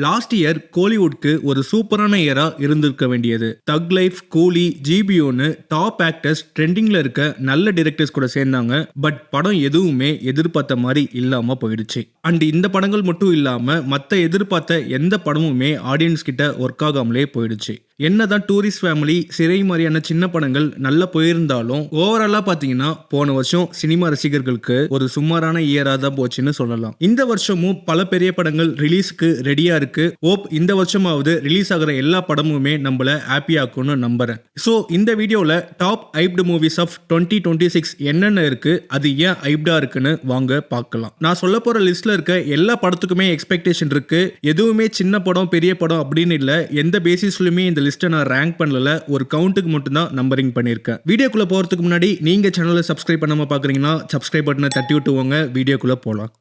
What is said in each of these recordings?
Last year கோலிவுட்க்கு ஒரு சூப்பரான இயரா இருந்திருக்க வேண்டியது. தக் லைஃப், கூலி, ஜிபிஓன்னு டாப் ஆக்டர்ஸ் ட்ரெண்டிங்ல இருக்க நல்ல டிரெக்டர்ஸ் கூட சேர்ந்தாங்க. பட் படம் எதுவுமே எதிர்பார்த்த மாதிரி இல்லாம போயிடுச்சு. அண்ட் இந்த படங்கள் மட்டும் இல்லாம மற்ற எதிர்பார்த்த எந்த படமுமே ஆடியன்ஸ் கிட்ட ஒர்க் ஆகாமலே போயிடுச்சு. என்னதான் டூரிஸ்ட் ஃபேமிலி, சிறை மாதிரியான சின்ன படங்கள் நல்லா போயிருந்தாலும் ஓவராலா பாத்தீங்கன்னா போன வருஷம் சினிமா ரசிகர்களுக்கு ஒரு சுமாரான இயரா தான் போச்சுன்னு சொல்லலாம். இந்த வருஷமும் பல பெரிய படங்கள் ரிலீஸ்க்கு ரெடியா இருக்கு. ஹோப் இந்த வருஷமாவது ரிலீஸ் ஆகிற எல்லா படமுமே நம்மள ஹாப்பி ஆக்கும்னு நம்புறேன். ஸோ இந்த வீடியோல டாப் ஹைப்டு மூவிஸ் ஆஃப் 2026 என்னென்ன இருக்கு, அது ஏன் ஹைப்டா இருக்குன்னு வாங்க பார்க்கலாம். நான் சொல்ல போற லிஸ்ட்ல இருக்க எல்லா படத்துக்குமே எக்ஸ்பெக்டேஷன் இருக்கு. எதுவுமே சின்ன படம் பெரிய படம் அப்படின்னு இல்ல. எந்த பேசிஸ்லயுமே இந்த லிஸ்ட்டை நான் ரேங்க் பண்ணல, ஒரு கவுண்ட்டுக்கு மட்டும் தான் நம்பரிங் பண்ணியிருக்கேன். வீடியோக்குள்ள போறதுக்கு முன்னாடி நீங்க சேனலை சப்ஸ்கிரைப் பண்ணாம பாக்குறீங்கன்னா சப்ஸ்கிரைப் பட்டனை தட்டி விட்டுவோங்க. வீடியோக்குள்ள போலாம்.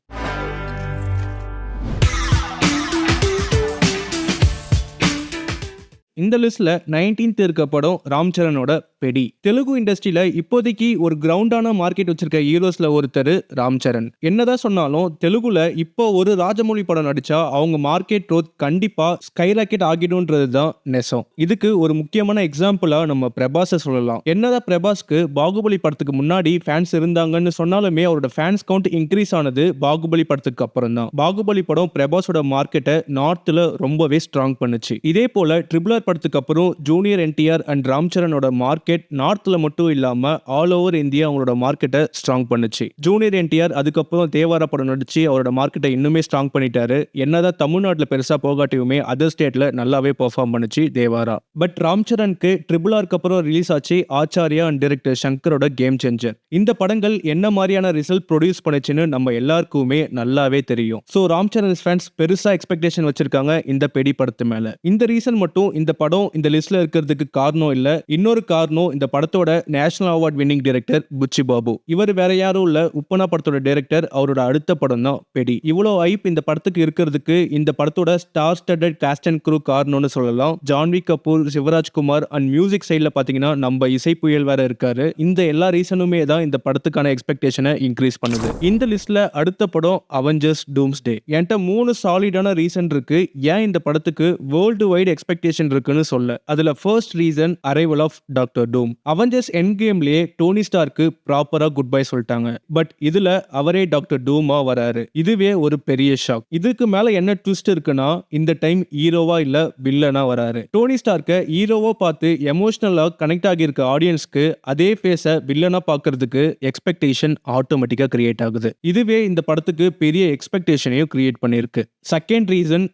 இந்த லிஸ்ட்ல 19th இருக்க படம் ராம் சரணோட பெடி. தெலுங்கு இண்டஸ்ட்ரியில இப்போதைக்கு ஒரு கிரவுண்டான மார்க்கெட் வச்சிருக்க ஹீரோஸ்ல ஒருத்தர் ராம் சரண். என்னதான் சொன்னாலும் தெலுங்குல இப்போ ஒரு ராஜமௌழி படம் நடிச்சா அவங்க மார்க்கெட் க்ரோத் கண்டிப்பா ஸ்கை ராக்கெட் ஆகிடும்ன்றது தான் நெசம். இதுக்கு ஒரு முக்கியமான எக்ஸாம்பிளா நம்ம பிரபாஸை சொல்லலாம். என்னதான் பிரபாஸ்க்கு பாகுபலி படத்துக்கு முன்னாடி ஃபேன்ஸ் இருந்தாங்கன்னு சொன்னாலுமே அவரோட ஃபேன்ஸ் கவுண்ட் இன்க்ரீஸ் ஆனது பாகுபலி படத்துக்கு அப்புறம் தான். பாகுபலி படம் பிரபாஸோட மார்க்கெட்டை நார்த்ல ரொம்பவே ஸ்ட்ராங் பண்ணுச்சு. இதே போல ட்ரிபிள் ஆர் படத்துக்கு அப்புறம் ஜூனியர் என்டிஆர் அண்ட் ராம் சரணோட மார்க்கெட் நார்த்ல மட்டும் இல்லாம ஆல் ஓவர் இந்தியா அவங்களோட மார்க்கெட்டை ஸ்ட்ராங் பண்ணுச்சு. ஜூனியர் என்டிஆர் அதுக்கப்புறம் தேவாரா படம் நடிச்சு அவரோட மார்க்கெட்டை இன்னுமே ஸ்ட்ராங் பண்ணிட்டாரு. என்னதான் தமிழ்நாட்டில் பெருசா போகாட்டியுமே அதர் ஸ்டேட்ல நல்லாவே பெர்ஃபார்ம் பண்ணுச்சு தேவாரா. பட் ராம் சரணுக்கு ட்ரிபிள் ஆருக்கு அப்புறம் ரிலீஸ் ஆச்சு ஆச்சாரியா அண்ட் டைரக்டர் சங்கரோட கேம் சேஞ்சர். இந்த படங்கள் என்ன மாதிரியான ரிசல்ட் ப்ரொடியூஸ் பண்ணுச்சுன்னு நம்ம எல்லாருக்குமே நல்லாவே தெரியும். ஸோ ராம் சரண் ஃபேன்ஸ் பெருசா எக்ஸ்பெக்டேஷன் வச்சிருக்காங்க இந்த பெடி படத்து மேல. இந்த ரீசன் மட்டும் இந்த படம் இந்த லிஸ்ட்ல இருக்கிறதுக்கு காரணம் இல்ல. இன்னொரு காரணம் இந்த படத்தோட national award winning director Buchi Babu. இவர் வேற யாரும் இல்ல, உப்பனா படத்தோட டைரக்டர். அவரோட அடுத்த படம் தான் பெடி. இவ்வளவு ஹைப் இந்த படத்துக்கு இருக்கிறதுக்கு இந்த படத்தோட star studded cast and crew காரணம்னு சொல்லலாம். ஜான்வி கபூர், சிவராஜ்குமார் அண்ட் மியூசிக் சைட்ல பாத்தீங்கன்னா நம்ம இசை புயல் வேற இருக்காரு. இந்த எல்லா ரீசனுமே தான் இந்த படத்துக்கான எக்ஸ்பெக்டேஷனை இன்க்ரீஸ் பண்ணுது. இந்த லிஸ்ட்ல அடுத்த படம் அவெஞ்சர்ஸ் டூம்ஸ்டே. என்கிட்ட 3 சாலிடான ரீசன் இருக்கு ஏன் இந்த படத்துக்கு வேர்ல்டு வைட் எக்ஸ்பெக்டேஷன் இருக்குன்னு சொல்ல. அதுல first reason arrival of doctor Doom. Avengers end கேம்லயே டோனி ஸ்டார்க்கு ப்ராப்பரா குட் பை சொல்லிட்டாங்க. பட் இதுல அவரே டாக்டர் டூமா வராரு. இதுவே ஒரு பெரிய ஷாக். இதுக்கு மேல என்ன ட்விஸ்ட் இருக்குன்னா இந்த டைம் ஹீரோவா இல்ல வில்லனா வராரு. டோனி ஸ்டார்க்க ஹீரோவா பார்த்து எமோஷனலா கனெக்ட் ஆகி இருக்க ஆடியன்ஸ்க்கு அதே ஃபேஸ வில்லனா பார்க்கிறதுக்கு எக்ஸ்பெக்டேஷன் ஆட்டோமேட்டிக்கா கிரியேட் ஆகுது. இதுவே இந்த படத்துக்கு பெரிய எக்ஸ்பெக்டேஷனையும் கிரியேட் பண்ணிருக்கு. செகண்ட் ரீசன்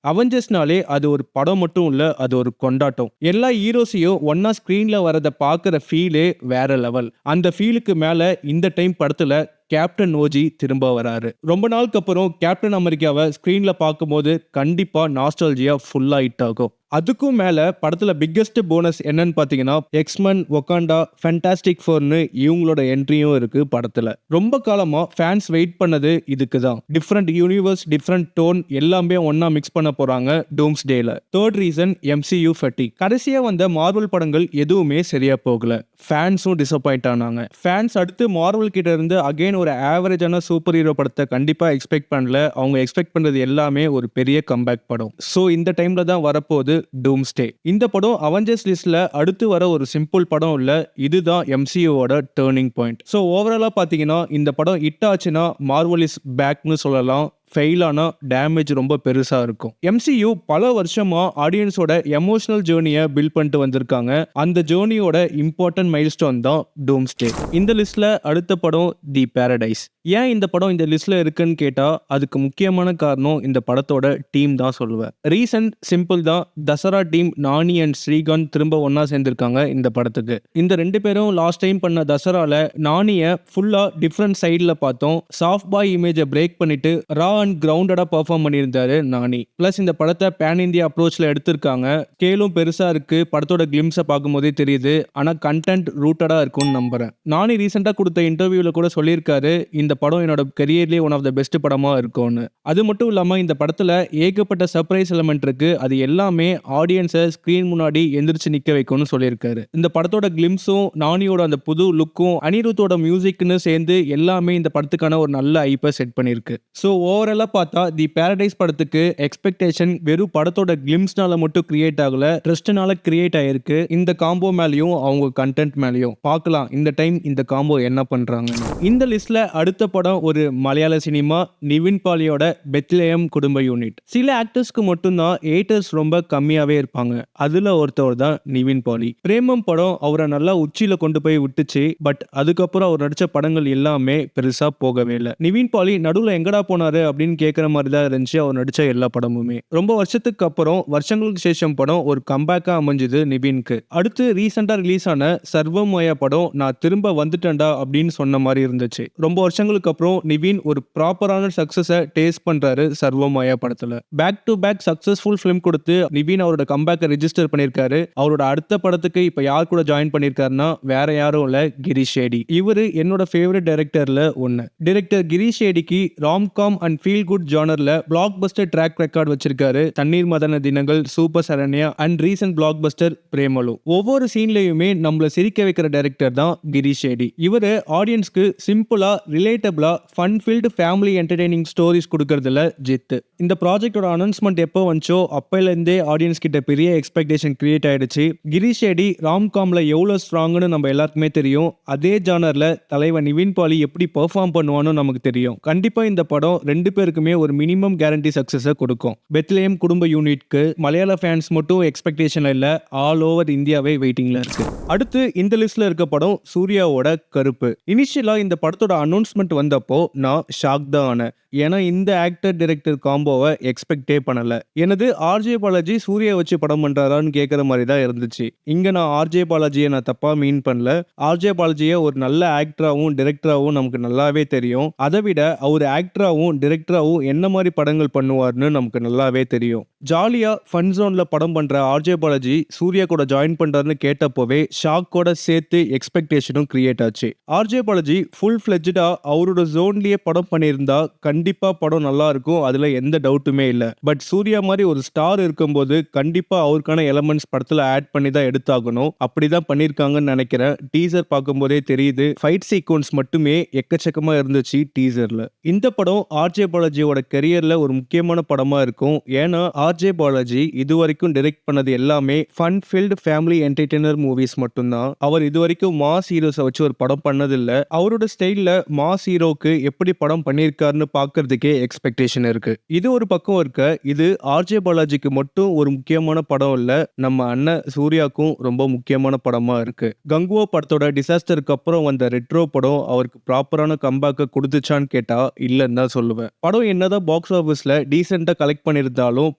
அவெஞ்சர்ஸ்னாலே அது ஒரு படம் மட்டும் இல்ல, அது ஒரு கொண்டாட்டம். எல்லா ஹீரோஸையும் ஒன்னா ஸ்கிரீன்ல வரத பாக்குற ஃபீலே வேற லெவல். அந்த ஃபீலுக்கு மேல இந்த டைம் படத்துல கேப்டன் ஓஜி திரும்ப வராரு. ரொம்ப நாளுக்கு அப்புறம் கேப்டன் அமெரிக்காவை ஸ்கிரீன்ல பார்க்கும்போது கண்டிப்பா நாஸ்டால்ஜியா ஃபுல்லா ஹிட் ஆகும். அதுக்கும் மேல படத்துல பிக்கெஸ்ட் போனஸ் என்னன்னு பாத்தீங்கன்னா எக்ஸ்மன், ஒகாண்டா, ஃபேண்டாஸ்டிக் ஃபோர்னு இவங்களோட என்ட்ரியும் இருக்கு படத்துல. ரொம்ப காலமா ஃபேன்ஸ் வெயிட் பண்ணது இதுக்கு தான். டிஃப்ரெண்ட் யூனிவர்ஸ், டிஃப்ரெண்ட் டோன் எல்லாமே ஒன்னா மிக்ஸ் பண்ண போறாங்க டூம்ஸ்டேல. Third reason MCU fatigue. கடைசியா வந்த மார்வல் படங்கள் எதுவுமே சரியா போகல. ஃபேன்ஸும் டிசப்பாயிண்ட் ஆனாங்க. ஃபேன்ஸ் அடுத்து மார்வல் கிட்ட இருந்து அகைன் ஒரு ஆவரேஜான சூப்பர் ஹீரோ படத்தை கண்டிப்பா எக்ஸ்பெக்ட் பண்ணல. அவங்க எக்ஸ்பெக்ட் பண்றது எல்லாமே ஒரு பெரிய கம்பேக் படம். சோ இந்த டைம்ல தான் வரப்போகுது டூம்ஸ்டே. இந்த படம் அவெஞ்சர்ஸ் லிஸ்ட்ல அடுத்து வர ஒரு சிம்பிள் படம் இல்ல, இதுதான் MCUவோட டர்னிங் பாயிண்ட். சோ ஓவராலா பாத்தீங்கன்னா இந்த படம் ஹிட் ஆச்சுன்னா மார்வல் இஸ் பேக்னு சொல்லலாம். ஃபெயில் ஆனா டேமேஜ் ரொம்ப பெருசா இருக்கும். MCU பல வருஷமா ஆடியன்ஸோட எமோஷனல் ஜேர்னியை பில்ட் பண்ணிட்டு வந்திருக்காங்க. அந்த ஜேர்னியோட இம்பார்ட்டன்ட் மைல்ஸ்டோன் தான் டூம்ஸ்டே. இந்த லிஸ்ட்ல அடுத்த படம் தி பாரடைஸ். ஏன் இந்த படம் இந்த லிஸ்ட்ல இருக்குன்னு கேட்டா அதுக்கு முக்கியமான காரணம் இந்த படத்தோட டீம் தான் சொல்லுவேன். ரீசன் சிம்பிள் தான். தசரா டீம் நானி அண்ட் ஸ்ரீகாந்த் திரும்ப ஒன்னா சேர்ந்திருக்காங்க இந்த படத்துக்கு. இந்த 2 பேரும் லாஸ்ட் டைம் பண்ண தசரால நானிய ஃபுல்லா டிஃப்ரெண்ட் சைட்ல பார்த்தோம். சாஃப்ட் பாய் இமேஜை பிரேக் பண்ணிட்டு ரா அண்ட் கிரவுண்டடா பெர்ஃபார்ம் பண்ணியிருந்தாரு நானி. பிளஸ் இந்த படத்தை பேன் இந்தியா அப்ரோச்ல எடுத்திருக்காங்க. ஸ்கேலும் பெருசா இருக்கு. படத்தோட கிளிம்ஸை பார்க்கும்போதே தெரியுது. ஆனா கண்டென்ட் ரூட்டடா இருக்கும்னு நம்புறேன். நானி ரீசெண்டா கொடுத்த இன்டர்வியூல கூட சொல்லியிருக்காரு இந்த படம் என்னோட கரியர்லயே ஒன் ஆஃப் த பெஸ்ட் படமா இருக்கும்னு. அது மட்டும் இல்லாம இந்த படத்துல ஏகப்பட்ட சர்ப்ரைஸ் எலிமெண்ட் இருக்கு. அது எல்லாமே ஆடியன்ஸை ஸ்கிரீன் முன்னாடி எந்திரிச்சு நிக்க வைக்கும்னு சொல்லியிருக்காரு. இந்த படத்தோட கிளிம்ஸும் நானியோட அந்த புது லுக்கும் அனிருத்தோட மியூசிக்னு சேர்ந்து எல்லாமே இந்த படத்துக்கான ஒரு நல்ல ஐப்பை செட் பண்ணிருக்கு. ஸோ ஓவர் ஓவராலா பார்த்தா தி பாரடைஸ் படத்துக்கு எக்ஸ்பெக்டேஷன் வெறும் படத்தோட கிளிம்ஸ்னால மட்டும் கிரியேட் ஆகல, ட்ரஸ்ட்னால கிரியேட் ஆயிருக்கு. இந்த காம்போ மேலயும் அவங்க கண்டென்ட் மேலயும் பார்க்கலாம் இந்த டைம் இந்த காம்போ என்ன பண்றாங்க. இந்த லிஸ்ட்ல அடுத்த படம் ஒரு மலையாள சினிமா, நிவின் பாலியோட பெத்லெஹேம் குடும்ப யூனிட். சில ஆக்டர்ஸ்க்கு மட்டும்தான் ஏட்டர்ஸ் ரொம்ப கம்மியாவே இருப்பாங்க. அதுல ஒருத்தவர் தான் நிவின் பாலி. பிரேமம் படம் அவரை நல்லா உச்சியில கொண்டு போய் விட்டுச்சு. பட் அதுக்கப்புறம் அவர் நடிச்ச படங்கள் எல்லாமே பெருசா போகவே இல்லை. நிவின் பாலி நடுவுல எங்கடா போனாரு அப்படின்னு கேட்கிற மாதிரி தான் இருந்துச்சு அவர் நடிச்ச எல்லா படமுமே. ரொம்ப வருஷத்துக்கு அப்புறம் வருஷங்களுக்கு சேஷம் படம் ஒரு கம்பேக்கா அமைஞ்சது நிவின்க்கு. அடுத்து ரீசெண்டா ரிலீஸ் ஆன சர்வமய படம் நான் திரும்ப வந்துட்டேன்டா அப்படின்னு சொன்ன மாதிரி இருந்துச்சு. ரொம்ப வருஷங்களுக்கு அப்புறம் நிவின் ஒரு ப்ராப்பரான சக்சஸை டேஸ்ட் பண்றாரு சர்வமய படத்துல. Back to back successful film கொடுத்து நிவின் அவரோட கம்பேக்கை ரெஜிஸ்டர் பண்ணிருக்காரு. அவரோட அடுத்த படத்துக்கு இப்ப யார் கூட ஜாயின் பண்ணிருக்காருன்னா வேற யாரும் இல்ல, கிரீஷ் ஷேடி. இவரு என்னோட ஃபேவரட் டைரக்டர்ல ஒன்னு. டைரக்டர் கிரீஷ் ஷேடிக்கு ராம்காம் அண்ட் ஃபீல் குட் ஜானர்ல பிளாக் பஸ்டர் ட்ராக் ரெக்கார்ட் வச்சிருக்காரு. Thanneer Mathan Dinangal, super Sharanya and recent blockbuster Premalu. ஒவ்வொரு சீன்லயுமே நம்மள சிரிக்க வைக்கிற டைரக்டர் தான் கிரீஷ் ஷேடி. இவரு ஆடியன்ஸ்க்கு சிம்பிளா, ரிலேட்டபிளா, fun filled family entertaining stories கொடுக்கறதுல ஜித்து. இந்த ப்ராஜெக்டோட அனௌன்ஸ்மெண்ட் எப்போ வந்துச்சோ அப்பைல இருந்தே ஆடியன்ஸ் கிட்ட பெரிய எக்ஸ்பெக்டேஷன் கிரியேட் ஆயிடுச்சு. கிரீஷ் ஷேடி ராம்காம்ல எவ்வளவு ஸ்ட்ராங்னு நம்ம எல்லாருக்குமே தெரியும். அதே ஜானர்ல தலைவன் நிவின் பாலி எப்படி பெர்ஃபார்ம் பண்ணுவானோ நமக்கு தெரியும். கண்டிப்பா இந்த படம் ரெண்டு பேருக்குமே ஒரு மினிமம் கேரண்டி சக்சஸை கொடுக்கும். பெத்லெஹேம் குடும்ப யூனிட்க்கு மலையாள ஃபேன்ஸ் மட்டும் எக்ஸ்பெக்டேஷன்ல இல்ல, ஆல் ஓவர் இந்தியாவே வெயிட்டிங்ல இருக்கு. அடுத்து இந்த லிஸ்ட்ல இருக்க படம் சூர்யாவோட கருப்பு. இனிஷியலா இந்த படத்தோட அனௌன்ஸ்மெண்ட் வந்தப்போ நான் ஷாக் தான் ஆனேன். ஏன்னா இந்த ஆக்டர் டைரக்டர் காம்போவை எக்ஸ்பெக்டே பண்ணல. எனது ஆர்ஜே பாலாஜி சூர்யா வச்சு படம் பண்றாரான்னு கேட்கற மாதிரி தான் இருந்துச்சு. இங்க நான் ஆர்ஜே பாலாஜியை நான் தப்பா மீன் பண்ணல. ஆர்ஜே பாலாஜியை ஒரு நல்ல ஆக்டராகவும் டைரக்டராகவும் நமக்கு நல்லாவே தெரியும். அதை விட அவர் ஆக்டராகவும் டைரக்டராகவும் என்ன மாதிரி படங்கள் பண்ணுவார்னு நமக்கு நல்லாவே தெரியும். ஜாலியா ஃபன் ஜோன்ல படம் பண்ற ஆர்ஜே பாலாஜி சூர்யா கூட ஜாயின் பண்றாருன்னு கேட்டப்போவே ஷாக்கோட சேர்த்து எக்ஸ்பெக்டேஷனும் கிரியேட் ஆச்சு. ஆர்ஜே பாலாஜி ஃபுல் ஃபிளெஜ்டா அவரோட ஜோன்லயே படம் பண்ணியிருந்தா கண்டிப்பா படம் நல்லா இருக்கும், அதுல எந்த டவுட்டுமே இல்ல. பட் சூர்யா மாதிரி ஒரு ஸ்டார் இருக்கும்போது கண்டிப்பா அவருக்கான எலமெண்ட்ஸ் படத்துல ஆட் பண்ணி தான் எடுத்தாகணும். அப்படிதான் பண்ணிருக்காங்கன்னு நினைக்கிறேன். டீசர் பார்க்கும்போதே தெரியுது. ஃபைட் சீக்வன்ஸ் மட்டுமே எக்கச்சக்கமா இருந்துச்சு டீசர்ல. இந்த படம் ஆர்ஜே பாலாஜியோட கெரியர்ல ஒரு முக்கியமான படமா இருக்கும். ஏன்னா ஆர்ஜே பாலாஜி இதுவரைக்கும் டைரக்ட் பண்ணது எல்லாமே fun filled family entertainer movies மட்டும்தான். அவர் இதுவரைக்கும் மாஸ் ஹீரோஸை வச்சு ஒரு படம் பண்ணதில்ல. அவரோட ஸ்டைல்ல மாஸ் ஹீரோக்கு எப்படி படம் பண்ணியிருக்காருன்னு பார்க்கறதுக்கே எக்ஸ்பெக்டேஷன் இருக்கு. இது ஒரு பக்கம் இருக்க, இது ஆர்ஜே பாலாஜிக்கு மட்டும் ஒரு முக்கியமான படம் இல்ல, நம்ம அண்ணன் சூர்யாக்கும் ரொம்ப முக்கியமான படமா இருக்கு. கங்குவா படத்தோட டிசாஸ்டருக்கு அப்புறம் வந்த ரெட்ரோ படம் அவருக்கு ப்ராப்பரான கம்பேக்கை கொடுத்துச்சான்னு கேட்டா இல்லன்னு தான் சொல்லுவேன். படம் என்னதான் பாக்ஸ் ஆஃபீஸ்ல டீசெண்டா கலெக்ட் பண்ணியிருந்தாலும்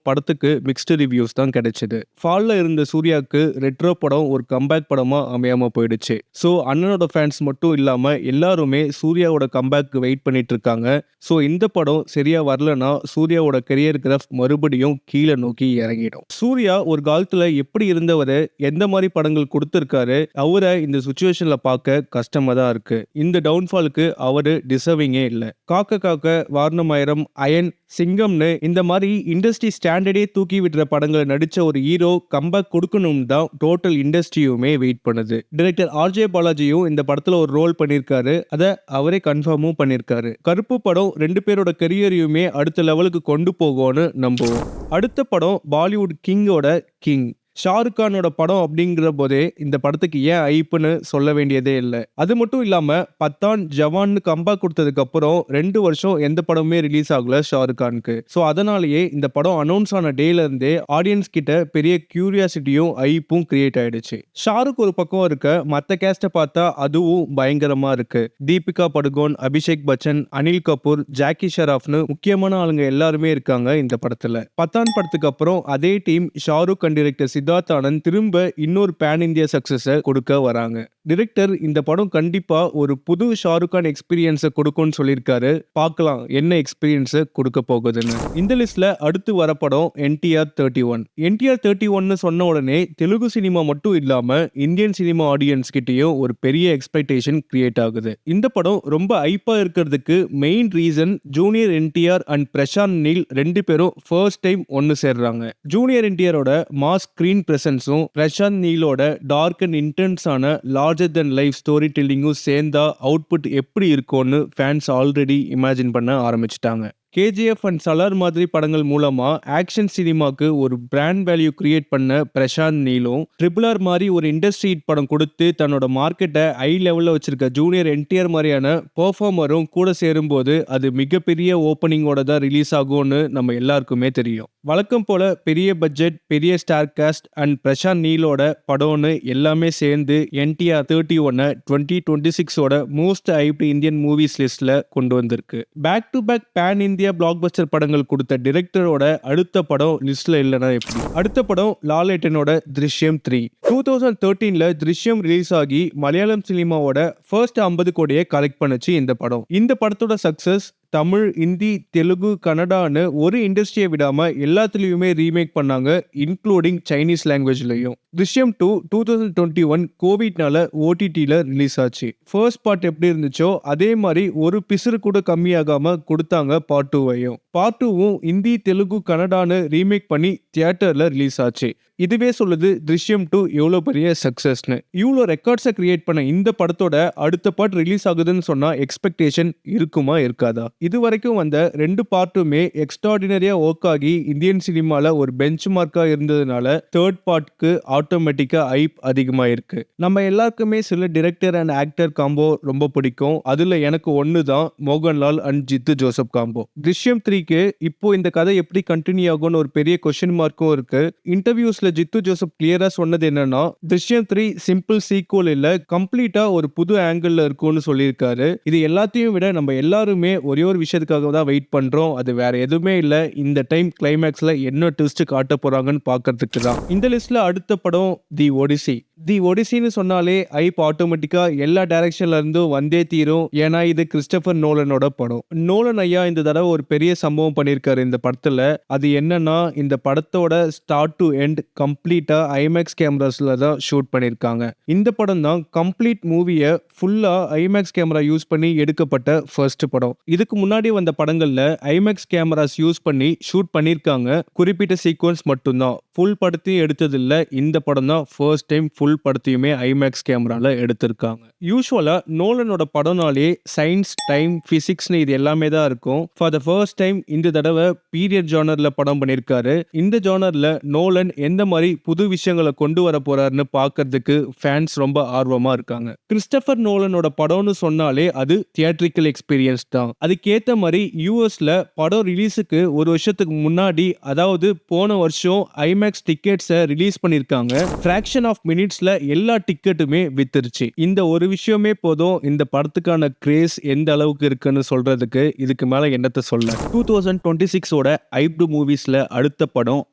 படத்துக்கு மிக்ஸ்டு ரிவ்யூஸ் தான் கிடைச்சது. ஃபால்ல இருந்த சூர்யாவுக்கு ரெட்ரோ படம் ஒரு கம்பேக் படமா அமையாம போயிடுச்சு. ஸோ அண்ணனோட ஃபேன்ஸ் மட்டும் இல்லாம எல்லாருமே சூர்யாவோட கம்பேக்கு வெயிட் பண்ணிட்டு இருக்காங்க. ஸோ இந்த படம் சரியா வரலனா சூர்யாவோட கெரியர் கிராஃப் மறுபடியும் கீழே நோக்கி இறங்கிடும். சூர்யா ஒரு காலத்துல எப்படி இருந்தவரை எந்த மாதிரி படங்கள் கொடுத்திருக்காரு, அவரை இந்த சுச்சுவேஷன்ல பார்க்க கஷ்டமா தான் இருக்கு. இந்த டவுன்ஃபாலுக்கு அவரு டிசர்விங்கே இல்லை. காக்க காக்க, வாரணமாயிரம், அயன், சிங்கம்னு இந்த மாதிரி இண்டஸ்ட்ரி ஸ்டாண்டர்டே தூக்கி விடுற படங்களை நடிச்ச ஒரு ஹீரோ கம்பேக் கொடுக்கணும் தான் டோட்டல் இண்டஸ்ட்ரியுமே வெயிட் பண்ணுது. டைரக்டர் ஆர்ஜே பாலாஜியும் இந்த படத்துல ஒரு ரோல் பண்ணிருக்காரு. அதை அவரே கன்ஃபார்மும் பண்ணிருக்காரு. கருப்பு படம் ரெண்டு பேரோட கெரியரையுமே அடுத்த லெவலுக்கு கொண்டு போகும்னு நம்புவோம். அடுத்த படம் பாலிவுட் கிங்கோட கிங். ஷாருக் கானோட படம் அப்படிங்கிற போதே இந்த படத்துக்கு ஏன் ஐப்புன்னு சொல்ல வேண்டியதே இல்லை. அது மட்டும் இல்லாம பத்தான், ஜவான்னு கம்பேக் கொடுத்ததுக்கு அப்புறம் 2 வருஷம் எந்த படமுமே ரிலீஸ் ஆகல ஷாருக் கானுக்கு. ஸோ அதனாலேயே இந்த படம் அனௌன்ஸ் ஆன டேல இருந்தே ஆடியன்ஸ் கிட்ட பெரிய கியூரியாசிட்டியும் ஐப்பும் கிரியேட் ஆயிடுச்சு. ஷாருக் ஒரு பக்கம் இருக்க, மற்ற கேஸ்ட பார்த்தா அதுவும் பயங்கரமா இருக்கு. தீபிகா படுகோன், அபிஷேக் பச்சன், அனில் கபூர், ஜாக்கி ஷெராஃப்னு முக்கியமான ஆளுங்க எல்லாருமே இருக்காங்க இந்த படத்துல. பத்தான் படத்துக்கு அப்புறம் அதே team Shahrukh and director Siddharth Anand திரும்ப இன்னொரு பேன் இந்தியா சக்சஸை கொடுக்க வராங்க. டைரக்டர் இந்த படம் கண்டிப்பா ஒரு புது ஷாருக் கான் எக்ஸ்பீரியன்ஸை கொடுக்கும்னு சொல்லியிருக்காரு. பார்க்கலாம் என்ன எக்ஸ்பீரியன்ஸை கொடுக்க போகுதுன்னு. இந்த லிஸ்ட்ல அடுத்து வர படம் என்டிஆர் 31. என்டிஆர் 31 சொன்ன உடனே தெலுங்கு சினிமா மட்டும் இல்லாம இந்தியன் சினிமா ஆடியன்ஸ் கிட்டயும் ஒரு பெரிய எக்ஸ்பெக்டேஷன் கிரியேட் ஆகுது. இந்த படம் ரொம்ப ஐப்பா இருக்கிறதுக்கு main reason junior NTR and Prashanth Neel ரெண்டு பேரும் ஃபர்ஸ்ட் டைம் ஒன்னு சேர்றாங்க. ஜூனியர் என்டிஆரோட மாஸ் ஸ்கிரீன் பிரசன்ஸும் பிரசாந்த் நீலோட டார்க் அண்ட் இன்டென்ஸான லார்ஜர் தென் லைஃப் ஸ்டோரி டெல்லிங்கும் சேர்ந்தா அவுட்புட் எப்படி இருக்கும்னு ஃபேன்ஸ் ஆல்ரெடி இமேஜின் பண்ண ஆரம்பிச்சிட்டாங்க. கேஜிஎஃப் அண்ட் சலார் மாதிரி படங்கள் மூலமா ஆக்ஷன் சினிமாக்கு ஒரு பிராண்ட் வேல்யூ கிரியேட் பண்ண பிரசாந்த் நீலும் ட்ரிபிள் மாதிரி ஒரு இண்டஸ்ட்ரி ஹிட் படம் கொடுத்து தன்னோட மார்க்கெட்டை ஹை லெவல்ல வச்சிருக்க ஜூனியர் என்டிஆர் மாதிரியான பெர்ஃபார்மரும் கூட சேரும்போது அது மிகப்பெரிய ஓப்பனிங்கோட தான் ரிலீஸ் ஆகும்னு நம்ம எல்லாருக்குமே தெரியும். வழக்கம் போல பெரிய பட்ஜெட், பெரிய ஸ்டார் காஸ்ட் அண்ட் பிரசாந்த் நீலோட படம்னு எல்லாமே சேர்ந்து NTR 31 2026 most hyped Indian movies லிஸ்ட்ல கொண்டு வந்திருக்கு. Back to back pan India பிளாக் பஸ்டர் படங்கள் கொடுத்த டிரெக்டரோட அடுத்த படம் லிஸ்ட்ல இல்லைன்னா எப்படி? அடுத்த படம் லாலேட்டனோட திருஷ்யம் 3. 2013 திருஷ்யம் ரிலீஸ் ஆகி மலையாளம் சினிமாவோட ஃபர்ஸ்ட் 50 கோடியை கலெக்ட் பண்ணுச்சு இந்த படம். இந்த படத்தோட சக்சஸ் தமிழ், இந்தி, தெலுங்கு, கன்னடான்னு ஒரு இண்டஸ்ட்ரியை விடாம எல்லாத்துலயுமே ரீமேக் பண்ணாங்க, இன்க்ளூடிங் சைனீஸ் லாங்குவேஜ்லயும். திருஷ்யம் 2 2021 கோவிட்னால ஓடிடில ரிலீஸ் ஆச்சு. ஃபர்ஸ்ட் பார்ட் எப்படி இருந்துச்சோ அதே மாதிரி ஒரு பிசுறு கூட கம்மியாகாம கொடுத்தாங்க பார்ட் 2வையும். பார்ட் 2வும் இந்தி, தெலுங்கு, கன்னடான்னு ரீமேக் பண்ணி தியேட்டர்ல ரிலீஸ் ஆச்சு. இதுவே சொல்லுது திருஷ்யம் 2 எவ்வளவு பெரிய சக்சஸ்னு. இவ்வளோ ரெக்கார்ட்ஸை கிரியேட் பண்ண இந்த படத்தோட அடுத்த பார்ட் ரிலீஸ் ஆகுதுன்னு சொன்னா எக்ஸ்பெக்டேஷன் இருக்குமா இருக்காதா? இது வரைக்கும் வந்த 2 பார்ட்டுமே எக்ஸ்ட்ராடினரியா ஒர்க் ஆகி இந்தியன் சினிமால ஒரு பெஞ்ச் மார்க்கா இருந்ததுனால தேர்ட் பார்ட்க்கு ஆட்டோமேட்டிக்கா ஹைப் அதிகமா இருக்கு. நம்ம எல்லாருக்குமே சில டிரெக்டர் அண்ட் ஆக்டர் காம்போ ரொம்ப பிடிக்கும். அதுல எனக்கு ஒன்னு தான் மோகன்லால் அண்ட் ஜித்து ஜோசப் காம்போ. திருஷ்யம் 3க்கு இப்போ இந்த கதை எப்படி கண்டினியூ ஆகும்னு ஒரு பெரிய கொஸ்டின் மார்க்கும் இருக்கு. இன்டர்வியூஸ்ல ஜித்து ஜோசப் கிளியரா சொன்னது என்னன்னா, திருஷ்யம் 3 சிம்பிள் சீக்வல் இல்ல, கம்ப்ளீட்டா ஒரு புது ஆங்கிள் இருக்கும்னு சொல்லியிருக்காரு. இது எல்லாத்தையும் விட நம்ம எல்லாருமே ஒரே ஒரு விஷயத்துக்காக தான் வெயிட் பண்றோம். அது வேற எதுவுமே இல்ல, இந்த டைம் கிளைமேக்ஸ்ல என்ன ட்விஸ்ட் காட்ட போறாங்கன்னு பாக்கிறதுக்கு தான். இந்த லிஸ்ட்ல அடுத்த படம் தி ஒடிசி. தி ஒடிசின்னு சொன்னாலே ஐப் ஆட்டோமேட்டிக்கா எல்லா டைரக்ஷன்ல இருந்தும் வந்தே தீரும். ஏன்னா இது கிறிஸ்டபர் நோலனோட படம். நோலன் ஐயா இந்த தடவை ஒரு பெரிய சம்பவம் பண்ணியிருக்காரு இந்த படத்துல. அது என்னன்னா, இந்த படத்தோட ஸ்டார்ட் டு எண்ட் கம்ப்ளீட்டா ஐமேக்ஸ் கேமராஸ்ல தான் ஷூட் பண்ணியிருக்காங்க. இந்த படம் தான் கம்ப்ளீட் மூவியை ஃபுல்லா ஐமேக்ஸ் கேமரா யூஸ் பண்ணி எடுக்கப்பட்ட ஃபர்ஸ்ட் படம். இதுக்கு முன்னாடி வந்த படங்கள்ல ஐமேக்ஸ் கேமராஸ் யூஸ் பண்ணி ஷூட் பண்ணியிருக்காங்க, குறிப்பிட்ட சீக்வன்ஸ் மட்டும்தான். ஃபுல் படத்தையும் எடுத்ததில்ல. இந்த படம் தான் ஃபர்ஸ்ட் டைம் ஃபுல் படத்தையுமே ஐமேக்ஸ் கேமரால எடுத்திருக்காங்க. யூசுவலா நோலனோட படம்னாலே சயின்ஸ், டைம், பிசிக்ஸ்னு இது எல்லாமே தான் இருக்கும். ஃபார் த ஃபர்ஸ்ட் டைம் இந்த தடவை பீரியட் ஜானர்ல படம் பண்ணியிருக்காரு. இந்த ஜானர்ல நோலன் எந்த மாதிரி புது விஷயங்களை கொண்டு வர போறாருன்னு பார்க்கிறதுக்கு ஃபேன்ஸ் ரொம்ப ஆர்வமா இருக்காங்க. கிறிஸ்டபர் நோலனோட படம்னு சொன்னாலே அது தியேட்ரிக்கல் எக்ஸ்பீரியன்ஸ் தான். அதுக்கேற்ற மாதிரி யூஎஸ்ல படம் ரிலீஸுக்கு ஒரு வருஷத்துக்கு முன்னாடி, அதாவது போன வருஷம் ஐமேக்ஸ் டிக்கெட்ஸை ரிலீஸ் பண்ணியிருக்காங்க. ஃபிராக்ஷன் ஆஃப் மினிட்ஸ்ல எல்லா டிக்கெட்டுமே வித்துருச்சு. இந்த ஒரு விஷயமே போதும் இந்த படத்துக்கான கிரேஸ் எந்த அளவுக்கு இருக்குன்னு சொல்றதுக்கு. இதுக்கு மேல என்னத்த சொல்ல. 2026 ஐப்டு மூவிஸ்ல அடுத்த படம்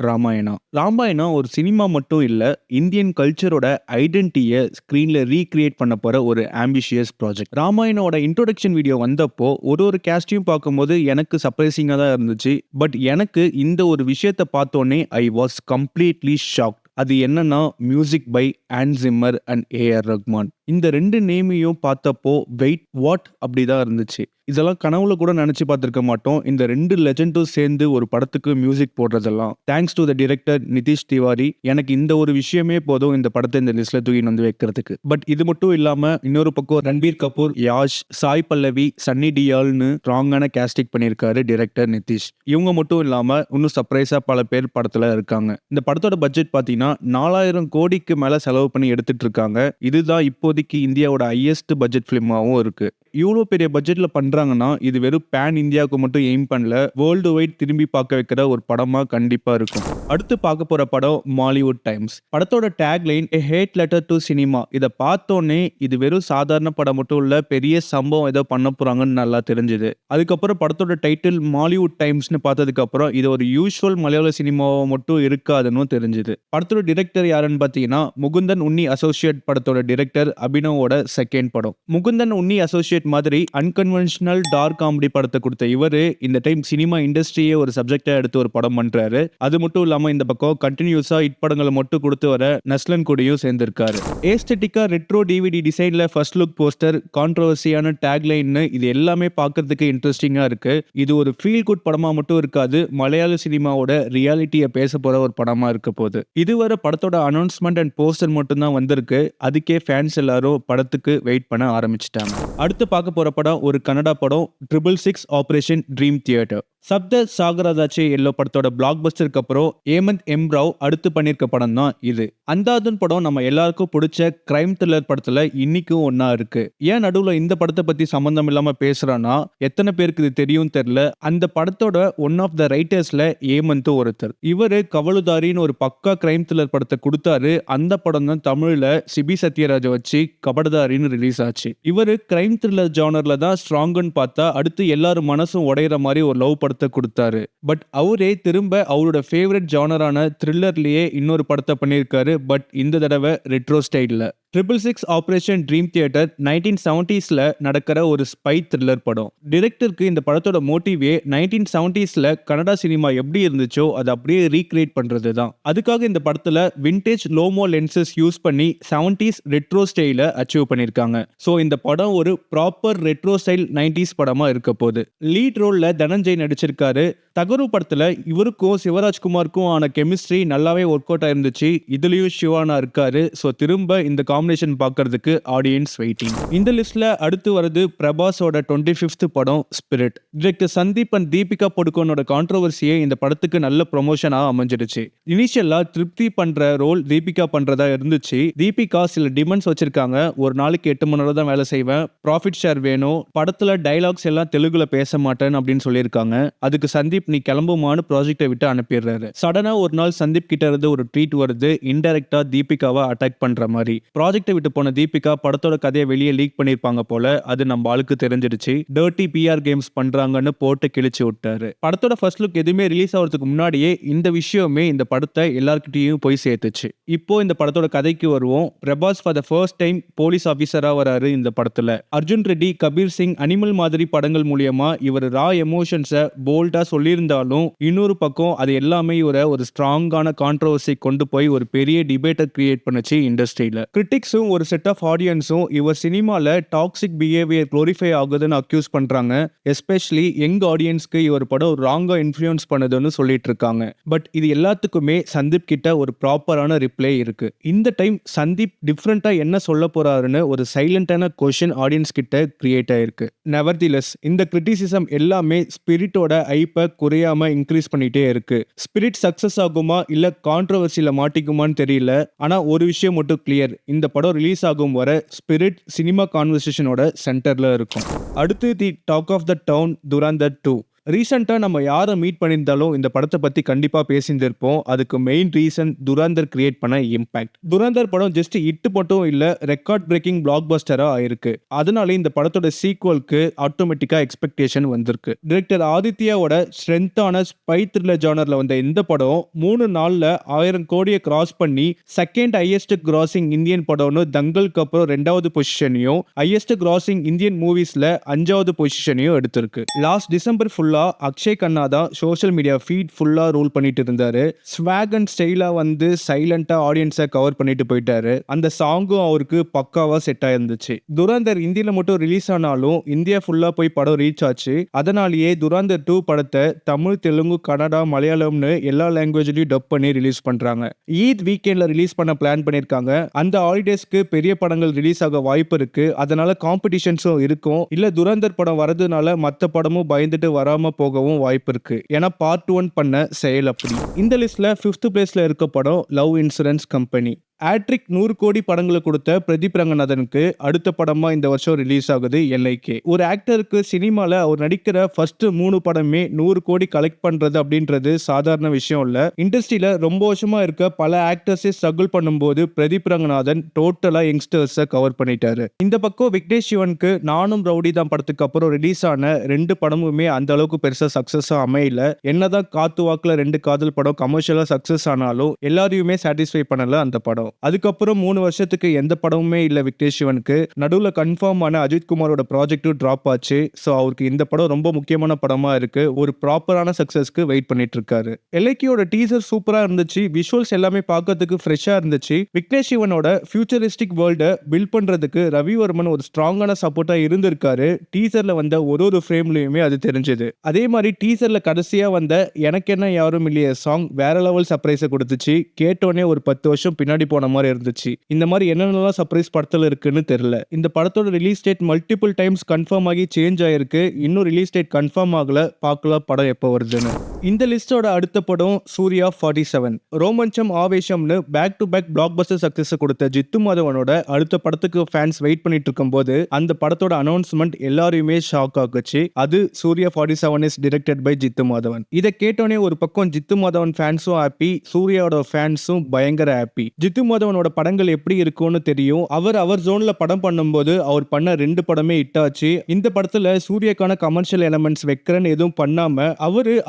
ராமாயணா. ராமாயணா ஒரு சினிமா மட்டும் இல்ல, இந்தியன் கல்ச்சரோட ஐடென்டிட்டியை ஸ்கிரீன்ல ரீக்ரியேட் பண்ண போற ஒரு ஆம்பிஷியஸ் ப்ராஜெக்ட். ராமாயணோட இன்ட்ரோடக்ஷன் வீடியோ வந்தப்போ ஒரு கேஸ்டையும் பார்க்கும்போது எனக்கு சர்ப்ரைசிங்கா தான் இருந்துச்சு. பட் எனக்கு இந்த ஒரு விஷயத்தை பார்த்தோன்னே ஐ வாஸ் கம்ப்ளீட்லி ஷாக்ட். அது என்னன்னா, music by Hans Zimmer and AR Rahman. இந்த 2 நேமையும் பார்த்தப்போ வெயிட் வாட் அப்படிதான் இருந்துச்சு. இதெல்லாம் கனவுல கூட நினைச்சு பார்த்திருக்க மாட்டோம். இந்த 2 லெஜெண்டும் சேர்ந்து ஒரு படத்துக்கு மியூசிக் போடுறதெல்லாம். Thanks to the director Nitish Tiwari. எனக்கு இந்த ஒரு விஷயமே போதும் இந்த படத்தை இந்த லிஸ்ட்ல தூக்கி வந்து வைக்கிறதுக்கு. பட் இது மட்டும் இல்லாம இன்னொரு பக்கம் ரன்பீர் கபூர், யாஷ், சாய் பல்லவி, சன்னி டியால்னு ஸ்ட்ராங்கான கேஸ்டிங் பண்ணியிருக்காரு டிரெக்டர் நிதிஷ். இவங்க மட்டும் இல்லாம இன்னும் சர்ப்ரைஸா பல பேர் படத்துல இருக்காங்க. இந்த படத்தோட பட்ஜெட் பாத்தீங்கன்னா 4000 கோடிக்கு மேல செலவு பண்ணி எடுத்துட்டு இருக்காங்க. இதுதான் இப்போதைக்கு இந்தியாவோட ஹையஸ்ட் பட்ஜெட் பிலிமாவும் இருக்கு. இவ்வளோ பெரிய பட்ஜெட்ல பண்றாங்கன்னா இது வெறும் பேன் இந்தியாவுக்கு மட்டும் எய்ம் பண்ணல, வேர்ல்டு வைட் திரும்பி பார்க்க வைக்கிற ஒரு படமா கண்டிப்பா இருக்கும். அடுத்து பார்க்க போற படம் மாலிவுட் டைம்ஸ். படத்தோட tagline a hate letter to cinema. இதை பார்த்தோன்னே இது வெறும் சாதாரண படம் மட்டும் இல்ல, பெரிய சம்பவம் ஏதோ பண்ண போறாங்கன்னு நல்லா தெரிஞ்சுது. அதுக்கப்புறம் படத்தோட டைட்டில் மாலிவுட் டைம்ஸ்னு பார்த்ததுக்கு அப்புறம் இது ஒரு யூஸ்வல் மலையாள சினிமாவை மட்டும் இருக்காதுன்னு தெரிஞ்சுது. படத்தோட டிரெக்டர் யாருன்னு பார்த்தீங்கன்னா முகுந்தன் உன்னி அசோசியேட். படத்தோட டிரெக்டர் அபினவோட செகண்ட் படம். முகுந்தன் உன்னி அசோசியேட் மாதிரி அன்கன்வென்ஷனல் டார்க் காமெடி படத்தை கொடுத்த இவரு இந்த டைம் சினிமா இண்டஸ்ட்ரியே ஒரு சப்ஜெக்டா எடுத்து ஒரு படம் பண்றாரு. அது மட்டும் இல்லாம இந்த பக்கம் கண்டினியூஸா ஹிட் படங்களை மட்டும் கொடுத்து வர நஸ்லன் கூடயும் சேர்ந்திருக்காரு. ஏஸ்தெட்டிக்கா ரெட்ரோ டிவிடி டிசைன்ல ஃபர்ஸ்ட் லுக் போஸ்டர், கான்ட்ரோவர்சியான டேக்லைன், இது எல்லாமே பார்க்கிறதுக்கு இன்ட்ரெஸ்டிங்கா இருக்கு. இது ஒரு ஃபீல் குட் படமா மட்டும் இருக்காது, மலையாள சினிமாவோட ரியாலிட்டியை பேச போற ஒரு படமா இருக்க போகுது. இதுவரை படத்தோட அனௌன்ஸ்மெண்ட் அண்ட் போஸ்டர் மட்டும் தான் வந்திருக்கு. அதுக்கே ஃபேன்ஸ் எல்லாரும் படத்துக்கு வெயிட் பண்ண ஆரம்பிச்சிட்டாங்க. அடுத்து பார்க்க போற படம் ஒரு கன்னடா படம் 666 ஆபரேஷன் ட்ரீம் தியேட்டர். சப்த சாகராதாச்சே எல்லோ படத்தோட பிளாக் பஸ்டருக்கு அப்புறம் ஏமந்த் எம் ராவ் அடுத்து பண்ணியிருக்க படம் தான் இது. அந்தாதுன் படம் நம்ம எல்லாருக்கும் பிடிச்ச கிரைம் த்ரில்லர் படத்துல இன்னைக்கும் ஒன்னா இருக்கு. ஏன் நடுவுல இந்த படத்தை பத்தி சம்பந்தம் இல்லாம பேசுறான்னா எத்தனை பேருக்கு இது தெரியும் தெரியல. அந்த படத்தோட ஒன் ஆஃப் த ரைட்டர்ஸ்ல ஏமந்த் ஒருத்தர். இவரு கவலுதாரின்னு ஒரு பக்கா கிரைம் த்ரில்லர் படத்தை கொடுத்தாரு. அந்த படம் தான் தமிழ்ல சிபி சத்யராஜை வச்சு கபடதாரின்னு ரிலீஸ் ஆச்சு. இவரு கிரைம் த்ரில்லர் ஜானர்ல தான் ஸ்ட்ராங்குன்னு பார்த்தா அடுத்து எல்லாரும் மனசும் உடையிற மாதிரி ஒரு லவ் படத்தை கொடுத்தாரு. பட் அவரே திரும்ப அவரோட ஃபேவரட் ஜானரான த்ரில்லர்லயே இன்னொரு படத்தை பண்ணியிருக்காரு. பட் இந்த தடவை ரெட்ரோ ஸ்டைல்ல 666 ஆபரேஷன் ட்ரீம் தியேட்டர் 1970ஸ்ல நடக்கிற ஒரு ஸ்பை த்ரில்லர் படம். டிரெக்டருக்கு இந்த படத்தோட மோட்டிவே 1970ஸ்ல கன்னடா சினிமா எப்படி இருந்துச்சோ அதை அப்படியே ரீக்ரியேட் பண்றது தான். அதுக்காக இந்த படத்துல விண்டேஜ் லோமோ லென்சஸ் யூஸ் பண்ணி 70s ரெட்ரோ ஸ்டைல அச்சீவ் பண்ணிருக்காங்க. ஸோ இந்த படம் ஒரு ப்ராப்பர் ரெட்ரோ ஸ்டைல் 90s படமா இருக்க போகுது. லீட் ரோல்ல தனஞ்சய் நடிச்சிருக்காரு. தகரு படத்துல இவருக்கும் சிவராஜ்குமாருக்கும் ஆன கெமிஸ்ட்ரி நல்லாவே ஒர்க் அவுட் ஆயிருந்துச்சு. இதுலயும் சிவானா இருக்காரு. ஸோ திரும்ப இந்த காம்பினேஷன் பார்க்கிறதுக்கு ஆடியன்ஸ் வெயிட்டிங். இந்த லிஸ்ட்ல அடுத்து வருது பிரபாஸோட 25th படம் Spirit. Director Sandeep and Deepika படுகோனோட கான்ட்ரோவர்சியே இந்த படத்துக்கு நல்ல ப்ரொமோஷனா அமைஞ்சிருச்சு. இனிஷியலா திருப்தி பண்ற ரோல் தீபிகா பண்றதா இருந்துச்சு. தீபிகா சில டிமாண்ட்ஸ் வச்சிருக்காங்க. ஒரு நாளைக்கு 8 மணி நேரம் தான் வேலை செய்வேன், ப்ராஃபிட் ஷேர் வேணும், படத்துல டைலாக்ஸ் எல்லாம் தெலுங்குல பேச மாட்டேன் அப்படின்னு சொல்லியிருக்காங்க. அதுக்கு சந்தீப் நீ கிளம்புமான்னு ப்ராஜெக்டை விட்டு அனுப்பிடுறாரு. சடனா ஒரு நாள் சந்தீப் கிட்ட இருந்து ஒரு ட்வீட் வருது, இன்டைரக்டா தீபிகாவை அட்டாக் பண்ற மாதிரி. ப்ராஜெக்டை விட்டு போன தீபிகா படத்தோட கதையை வெளியே லீக் பண்ணிருப்பாங்க போல. அது நம்ம ஆளுக்கு தெரிஞ்சிருச்சு. டர்ட்டி பிஆர் கேம்ஸ் பண்றாங்கன்னு போட்டு கிழிச்சு விட்டாரு. படத்தோட ஃபர்ஸ்ட் லுக் எதுவுமே ரிலீஸ் ஆகிறதுக்கு முன்னாடியே இந்த விஷயமே இந்த படத்தை எல்லார்கிட்டயும் போய் சேர்த்துச்சு. இப்போ இந்த படத்தோட கதைக்கு வருவோம். Prabhas for the first time police ஆபீசரா வராரு இந்த படத்துல. அர்ஜுன் ரெட்டி, கபீர் சிங், அனிமல் மாதிரி படங்கள் மூலியமா இவர் ரா எமோஷன்ஸை போல்டா சொல்லியிருந்தாலும் இன்னொரு பக்கம் அது எல்லாமே இவரை ஒரு ஸ்ட்ராங்கான கான்ட்ரோவர்சி கொண்டு போய் ஒரு பெரிய டிபேட்டை கிரியேட் பண்ணுச்சு இண்டஸ்ட்ரியில. கிரிட்டிக்ஸும் ஒரு செட் ஆஃப் ஆடியன்ஸும் இவர் சினிமால டாக்ஸிக் பிஹேவியர் குளோரிஃபை ஆகுதுன்னு அக்யூஸ் பண்றாங்க. எஸ்பெஷலி யங் ஆடியன்ஸ்க்கு இவர் படம் ராங்கா இன்ஃப்ளூயன்ஸ் பண்ணுதுன்னு சொல்லிட்டு இருக்காங்க. பட் இது எல்லாத்துக்குமே சந்தீப் கிட்ட ஒரு ப்ராப்பரான ரிப்ளை இருக்கு. இந்த டைம் சந்தீப் டிஃப்ரெண்டா என்ன சொல்ல போறாருன்னு ஒரு சைலண்டான கொஸ்டின் ஆடியன்ஸ் கிட்ட கிரியேட் ஆயிருக்கு. நெவர்திலெஸ் இந்த கிரிட்டிசிசம் எல்லாமே ஸ்பிரிட்டோட ஐப்பை குறையாம இன்க்ரீஸ் பண்ணிட்டே இருக்கு. ஸ்பிரிட் சக்சஸ் ஆகுமா இல்ல கான்ட்ரோவர்சியில மாட்டிக்குமான்னு தெரியல. ஆனா ஒரு விஷயம் மட்டும் கிளியர், இந்த படம் ரிலீஸ் ஆகும் வரை ஸ்பிரிட் சினிமா கான்வர்சேஷனோட சென்டர்ல இருக்கும். அடுத்து the talk of the town Dhurandhar 2. ரீசெண்டாக நம்ம யாரை மீட் பண்ணியிருந்தாலும் இந்த படத்தை பற்றி கண்டிப்பாக பேசியிருந்திருப்போம். அதுக்கு மெயின் ரீசன் துரந்தர் கிரியேட் பண்ண இம்பாக்ட். துரந்தர் படம் ஜஸ்ட் இட்டு மட்டும் இல்லை, ரெக்கார்ட் பிரேக்கிங் பிளாக் பஸ்டராக ஆயிருக்கு. அதனால இந்த படத்தோட சீக்வலுக்கு ஆட்டோமேட்டிக்காக எக்ஸ்பெக்டேஷன் வந்திருக்கு. டிரெக்டர் ஆதித்யாவோட ஸ்ட்ரென்த்தான ஸ்பை த்ரில்லர் ஜானரில் வந்த இந்த படம் 3 நாளில் 1000 கோடியை கிராஸ் பண்ணி செகண்ட் ஹையஸ்ட் கிராசிங் இந்தியன் படம்னு தங்கலுக்கு அப்புறம் 2வது பொசிஷனையும், ஹையஸ்ட் கிராசிங் இந்தியன் மூவிஸில் 5வது பொசிஷனையும் எடுத்திருக்கு. லாஸ்ட் டிசம்பர் ஃபுல்லா அக்ஷய் கண்ணா தான் சோஷியல் மீடியா ஃபீட் ஃபுல்லா ரோல் பண்ணிட்டு இருந்தாரு. ஸ்வாக் அண்ட் ஸ்டைலா வந்து சைலண்டா ஆடியன்ஸை கவர் பண்ணிட்டு போயிட்டாரு. அந்த சாங்கும் அவருக்கு பக்காவா செட் ஆயிருந்துச்சு. துரந்தர் இந்தியில மட்டும் ரிலீஸ் ஆனாலும் இந்தியா ஃபுல்லா போய் படம் ரீச் ஆச்சு. அதனாலேயே துரந்தர் 2 படத்தை தமிழ், தெலுங்கு, கன்னடா, மலையாளம்னு எல்லா லாங்குவேஜ்லயும் டப் பண்ணி ரிலீஸ் பண்றாங்க. ஈத் வீக்கெண்ட்ல ரிலீஸ் பண்ண பிளான் பண்ணிருக்காங்க. அந்த ஹாலிடேஸ்க்கு பெரிய படங்கள் ரிலீஸ் ஆக வாய்ப்பு இருக்கு. அதனால காம்படிஷன்ஸும் இருக்கும். இல்ல துரந்தர் படம் வரதுனால மத்த படமும் பயந்துட்டு வராம போகவும் வாய்ப்பு இருக்கு. ஏன்னா பார்ட் 1 பண்ண செயல் அப்படி. இந்த லிஸ்ட்ல 5th பிளேஸ்ல இருக்க படம் லவ் இன்சூரன்ஸ் கம்பெனி. ஆட்ரிக் 100 கோடி படங்களை கொடுத்த பிரதீப் ரங்கநாதனுக்கு அடுத்த படமா இந்த வருஷம் ரிலீஸ் ஆகுது எல்ஐகே. ஒரு ஆக்டருக்கு சினிமால அவர் நடிக்கிற ஃபர்ஸ்ட் 3 படமே 100 கோடி கலெக்ட் பண்றது அப்படின்றது சாதாரண விஷயம் இல்ல. இண்டஸ்ட்ரியில ரொம்ப வருஷமா இருக்க பல ஆக்டர்ஸே ஸ்ட்ரகிள் பண்ணும்போது பிரதீப் ரங்கநாதன் டோட்டலா யங்ஸ்டர்ஸை கவர் பண்ணிட்டாரு. இந்த பக்கம் விக்னேஷ் சிவனுக்கு நானும் ரவுடி தான் படத்துக்கு அப்புறம் ரிலீஸ் ஆன 2 படமுமே அந்த அளவுக்கு பெருசா சக்சஸா அமையல. என்னதான் காத்து வாக்குல 2 காதல் படம் கமர்ஷியலா சக்சஸ் ஆனாலும் எல்லாரையுமே சாட்டிஸ்ஃபை பண்ணல அந்த படம். அதுக்கப்புறம் 3 வருஷத்துக்கு எந்த படமுமே இல்ல விக்னேஷ் சிவனுக்கு. நடுவுல கன்ஃபார்ம் ஆன அஜித் குமாரோட ப்ராஜெக்டும் டிராப் ஆச்சு. ஸோ அவருக்கு இந்த படம் ரொம்ப முக்கியமான படமா இருக்கு. ஒரு ப்ராப்பரான சக்சஸ்க்கு வெயிட் பண்ணிட்டு இருக்காரு. எல்ஐகேயோட டீசர் சூப்பரா இருந்துச்சு. விஷுவல்ஸ் எல்லாமே பார்க்கறதுக்கு ஃப்ரெஷ்ஷா இருந்துச்சு. விக்னேஷ் சிவனோட ஃபியூச்சரிஸ்டிக் வேர்ல்டை பில்ட் பண்றதுக்கு ரவிவர்மன் ஒரு ஸ்ட்ராங்கான சப்போர்ட்டா இருந்திருக்காரு. டீசர்ல வந்த ஒரு ஃப்ரேம்லயுமே அது தெரிஞ்சது. அதே மாதிரி டீசர்ல கடைசியா வந்த எனக்கு என்ன யாரும் இல்லையே சாங் வேற லெவல் சர்ப்ரைஸை கொடுத்துச்சு. கேட்டோன்னே ஒரு 10 வருஷம் பின்னாடி போன போன மாதிரி இருந்துச்சு. இந்த மாதிரி என்னென்னலாம் சர்ப்ரைஸ் படத்துல இருக்குன்னு தெரியல. இந்த படத்தோட release date multiple times confirm ஆகி சேஞ்ச் ஆயிருக்கு. இன்னும் ரிலீஸ் டேட் கன்ஃபார்ம் ஆகல. பார்க்கலாம் படம் எப்போ வருதுன்னு. இந்த லிஸ்டோட அடுத்த படம் சூர்யா 47. ரோமஞ்சம் ஆவேசம்னு back to back blockbuster success கொடுத்த ஜித்து மாதவனோட அடுத்த படத்துக்கு ஃபேன்ஸ் வெயிட் பண்ணிட்டு இருக்கும்போது அந்த படத்தோட அனௌன்ஸ்மெண்ட் எல்லாரையுமே ஷாக் ஆகுச்சு. அது Suriya 47 is directed by Jeethu Madhavan. இதை கேட்டோன்னே ஒரு பக்கம் ஜித்து மாதவன் ஃபேன்ஸும் ஹாப்பி, சூர்யாவோட ஃபேன்ஸும் பயங்கர ஹாப்பி. ஜித்து மாதவனோட படங்கள் எப்படி இருக்கும்னு தெரியும். அவர் ஜோன்ல படம் பண்ணும்போது அவர் பண்ண 2 படமே ஹிட் ஆச்சு. இந்த படத்துல சூர்யாக்கான கமர்ஷியல் எலமெண்ட்ஸ் வைக்கிறேன்னு எதுவும் பண்ணாம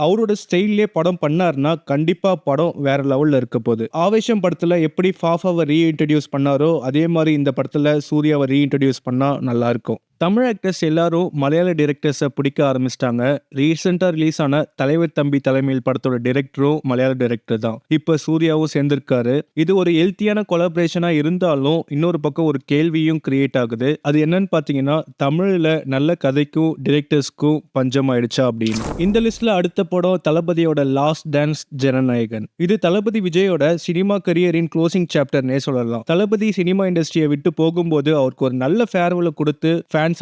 அவரோட ஸ்டைல்லே படம் பண்ணாருன்னா கண்டிப்பா படம் வேற லெவல்ல இருக்க போகுது. ஆவேசம் படத்துல எப்படி ஃபாஃபாவை ரீஇன்ட்ரோடியூஸ் பண்ணாரோ அதே மாதிரி இந்த படத்துல சூர்யாவை ரீஇன்ட்ரோடியூஸ் பண்ணா நல்லா இருக்கும். தமிழ் ஆக்டர்ஸ் எல்லாரும் மலையாள டிரெக்டர்ஸை பிடிக்க ஆரம்பிச்சிட்டாங்க. ரீசெண்டா ரிலீஸ் ஆன தலைவர் தம்பி தலைமையில் படத்தோட டிரெக்டரும் மலையாள டிரெக்டர் தான். இப்ப சூர்யாவும் சேர்ந்திருக்காரு. இது ஒரு ஹெல்த்தியான கொலாபரேஷனா இருந்தாலும் இன்னொரு பக்கம் ஒரு கேள்வியும் கிரியேட் ஆகுது. அது என்னன்னு பாத்தீங்கன்னா, தமிழ்ல நல்ல கதைக்கும் டிரெக்டர்ஸ்க்கும் பஞ்சம் ஆயிடுச்சா அப்படின்னு. இந்த லிஸ்ட்ல அடுத்த படம் தளபதியோட லாஸ்ட் டான்ஸ் ஜனநாயகன். இது தளபதி விஜயோட சினிமா கரியரின் க்ளோசிங் சாப்டர்னே சொல்லலாம். தளபதி சினிமா இண்டஸ்ட்ரியை விட்டு போகும்போது அவருக்கு ஒரு நல்ல ஃபேர்வெல் கொடுத்து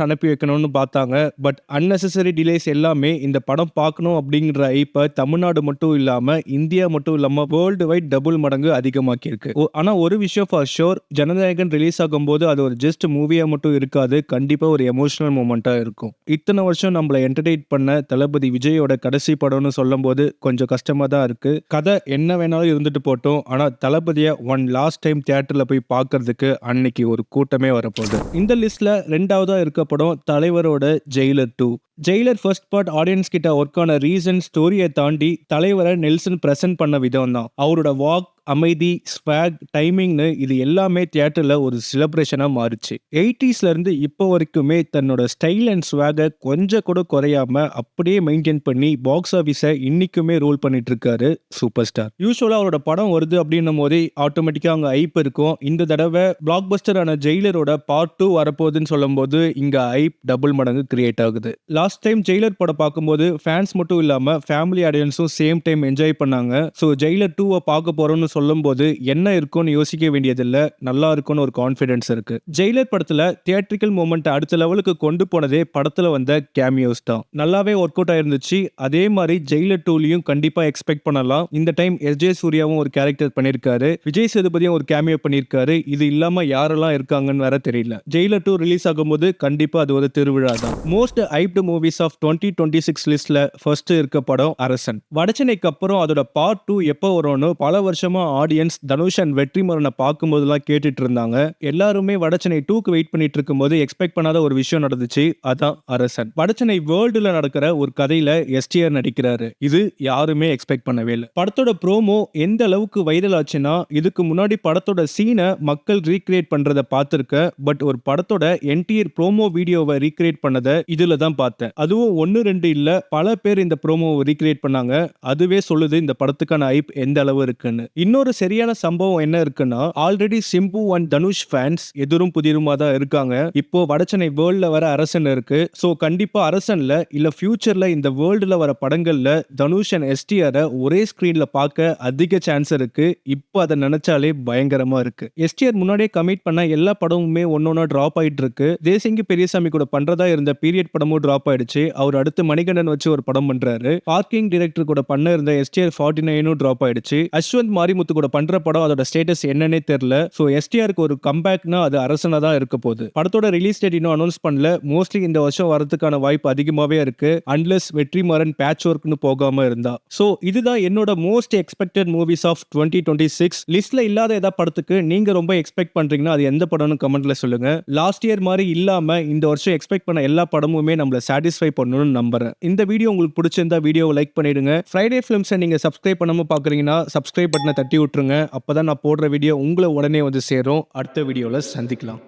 அனுப்பி வைக்கணும்னு பார்த்தாங்க. பட் அன்னெசரி டிலேஸ் எல்லாமே இந்த படம் பார்க்கணும் அப்படிங்கிற ஐப்ப தமிழ்நாடு மட்டும் இல்லாம இந்தியா மட்டும் இல்லாம வேர்ல்டு வைட் டபுள் மடங்கு அதிகமாக்கி இருக்கு. ஆனா ஒரு விஷயம் ஃபார் ஷோர், ஜனநாயகன் ரிலீஸ் ஆகும்போது அது ஒரு ஜஸ்ட் மூவியா மட்டும் இருக்காது, கண்டிப்பா ஒரு எமோஷனல் மூமெண்டா இருக்கும். இத்தனை வருஷம் நம்மளை என்டர்டெயின் பண்ண தளபதி விஜயோட கடைசி படம்னு சொல்லும் போது கொஞ்சம் கஷ்டமா தான் இருக்கு. கதை என்ன வேணாலும் இருந்துட்டு போட்டோம், ஆனா தளபதியை ஒன் லாஸ்ட் டைம் தியேட்டர்ல போய் பார்க்கறதுக்கு அன்னைக்கு ஒரு கூட்டமே வரப்போகுது. இந்த லிஸ்ட்ல 2ஆவதா இருக்க படம் தலைவரோட Jailer 2. Jailer first part audience கிட்ட ஒர்க் ஆன ரீசன் ஸ்டோரியை தாண்டி தலைவரை நெல்சன் பிரசன்ட் பண்ண விதம் தான். அவரோட வாக், அமைதி, ஸ்வாக், டைமிங்னு இது எல்லாமே தியேட்டர்ல ஒரு செலிப்ரேஷனா மாறுச்சு. 80s இருந்து இப்போ வரைக்குமே தன்னோட ஸ்டைல் அண்ட் ஸ்வாகை கொஞ்சம் கூட குறையாம அப்படியே மெயின்டைன் பண்ணி பாக்ஸ் ஆஃபீஸை இன்னைக்குமே ரோல் பண்ணிட்டு இருக்காரு சூப்பர் ஸ்டார். யூஸ்வலா அவரோட படம் வருது அப்படின்னும் போதே ஆட்டோமேட்டிக்கா அங்க ஐப் இருக்கும். இந்த தடவை பிளாக் பஸ்டரான ஜெயிலரோட பார்ட் 2 வரப்போகுதுன்னு சொல்லும் போது இங்க ஐப் டபுள் மடங்கு கிரியேட் ஆகுது. லாஸ்ட் டைம் ஜெயிலர் படம் பார்க்கும்போது ஃபேன்ஸ் மட்டும் இல்லாம ஃபேமிலி ஆடியன்ஸும் சேம் டைம் என்ஜாய் பண்ணாங்க. ஸோ ஜெயிலர் 2 பார்க்க போறோம்னு சொல்லும் போது என்ன இருக்கும்னு யோசிக்க வேண்டியதில்லை, நல்லா இருக்கும்னு ஒரு கான்ஃபிடன்ஸ் இருக்கு. ஜெயிலர் படத்துல தியேட்ரிக்கல் மூமெண்ட் அடுத்த லெவலுக்கு கொண்டு போனதே படத்துல வந்த கேமியோஸ் தான். நல்லாவே ஒர்க் அவுட் ஆயிருந்துச்சு. அதே மாதிரி ஜெயிலர் 2லயும் கண்டிப்பா எக்ஸ்பெக்ட் பண்ணலாம். இந்த டைம் எஸ்.ஜே. சூர்யாவும் ஒரு கேரக்டர் பண்ணிருக்காரு, விஜய் சேதுபதியும் ஒரு கேமியோ பண்ணிருக்காரு. இது இல்லாம யாரெல்லாம் இருக்காங்கன்னு வேற தெரியல. ஜெயிலர் 2 ரிலீஸ் ஆகும்போது கண்டிப்பா அது ஒரு திருவிழா தான். மோஸ்ட் ஹைப்டு மூவிஸ் ஆஃப் 2026 லிஸ்ட்ல ஃபர்ஸ்ட் இருக்க படம் அரசன். வடச்சென்னைக்கு அப்புறம் அதோட பார்ட் 2 எப்போ வரும்னு பல வருஷமா ஆடியன்ஸ் தனுஷ் அண்ட் வெற்றிமாறனை பார்க்கும்போதெல்லாம் கேட்டுட்டு இருந்தாங்க. எல்லாருமே வடச்சென்னை 2க்கு வெயிட் பண்ணிட்டு இருக்கும்போது எக்ஸ்பெக்ட் பண்ணாத ஒரு விஷயம் நடந்துச்சு. அதான் அரசன். வடச்சென்னை வேர்ல்டுல நடக்கிற ஒரு கதையில எஸ்டிஆர் நடிக்கிறாரு. இது யாருமே எக்ஸ்பெக்ட் பண்ணவே இல்லை. படத்தோட ப்ரோமோ எந்த அளவுக்கு வைரல் ஆச்சுன்னா, இதுக்கு முன்னாடி படத்தோட சீனை மக்கள் ரீக்ரியேட் பண்றதை பார்த்திருக்க, பட் ஒரு படத்தோட என்டையர் ப்ரோமோ வீடியோவை ரீக்ரியேட் பண்ணதை இதுல தான் பார்த்தேன். அதுவும் 1-2 இல்ல, பல பேர் இந்த ப்ரோமோவை ரீக்ரியேட் பண்ணாங்க. அதுவே சொல்லுது இந்த படத்துக்கான ஹைப் எந்த அளவு இருக்குன்னு. இன்னொரு சரியான சம்பவம் என்ன இருக்குன்னா, already Simbu and Dhanush fans எதிரும் புதிருமா தான் இருக்காங்க. இப்போ வடச்சென்னை வேர்ல்ட்ல வர அரசன் இருக்கு. சோ கண்டிப்பா அரசன்ல இல்ல ஃபியூச்சர்ல இந்த வேர்ல்டுல வர படங்கள்ல தனுஷ் அண்ட் எஸ்டிஆரை ஒரே ஸ்கிரீன்ல பார்க்க அதிக சான்ஸ் இருக்கு. இப்போ அதை நினைச்சாலே பயங்கரமா இருக்கு. எஸ்டிஆர் முன்னாடியே கமிட் பண்ண எல்லா படமுமே ஒன்னொன்னா டிராப் ஆயிட்டு இருக்கு. தேசிங்கி பெரியசாமி கூட பண்றதா இருந்த பீரியட் படமும் டிராப் ஆயிடுச்சு. அவர் அடுத்து மணிகண்டன் வச்சு ஒரு படம் பண்றாரு. பார்க்கிங் டைரக்டர் கூட பண்ண இருந்த எஸ்டிஆர் 49 டிராப் ஆயிடுச்சு. அஸ்வந்த் மாரிமுத்து கூட பண்ற படம் அதோட ஸ்டேட்டஸ் என்னன்னே தெரியல. சோ எஸ்டிஆருக்கு ஒரு கம்பேக்னா அது அரசனா தான் இருக்க போகுது. படத்தோட ரிலீஸ் டேட் இன்னும் அனௌன்ஸ் பண்ணல. மோஸ்ட்லி இந்த வருஷம் வரதுக்கான வாய்ப்பு அதிகமாவே இருக்கு, அன்லெஸ் வெற்றிமாறன் பேட்ச் ஒர்க்னு போகாம இருந்தா. சோ இதுதான் என்னோட மோஸ்ட் எக்ஸ்பெக்டட் மூவிஸ் ஆஃப் 2026 லிஸ்ட்ல இல்லாத ஏதாவது படத்துக்கு நீங்க ரொம்ப எக்ஸ்பெக்ட் பண்றீங்கன்னா அது எந்த படம்னு கமெண்ட்ல சொல்லுங்க. லாஸ்ட் இயர் மாதிரி இல்லாம இந்த வருஷம் எக்ஸ்பெக்ட் பண்ண எல்லா படமுமே நம்மள சாட்டிஸ்ஃபை பண்ணணும்னு நம்புறேன். இந்த வீடியோ உங்களுக்கு பிடிச்சிருந்தா வீடியோவை லைக் பண்ணிடுங்க. ஃப்ரைடே ஃபிலிம்ஸை நீங்க சப்ஸ்கிரைப் பண்ணாம பாக்குறீங்கன்னா சப்ஸ்கிரைப் பட்டனை தட்டி விட்டுருங்க. அப்பதான் நான் போடுற வீடியோ உங்களை உடனே வந்து சேரும். அடுத்த வீடியோல சந்திக்கலாம்.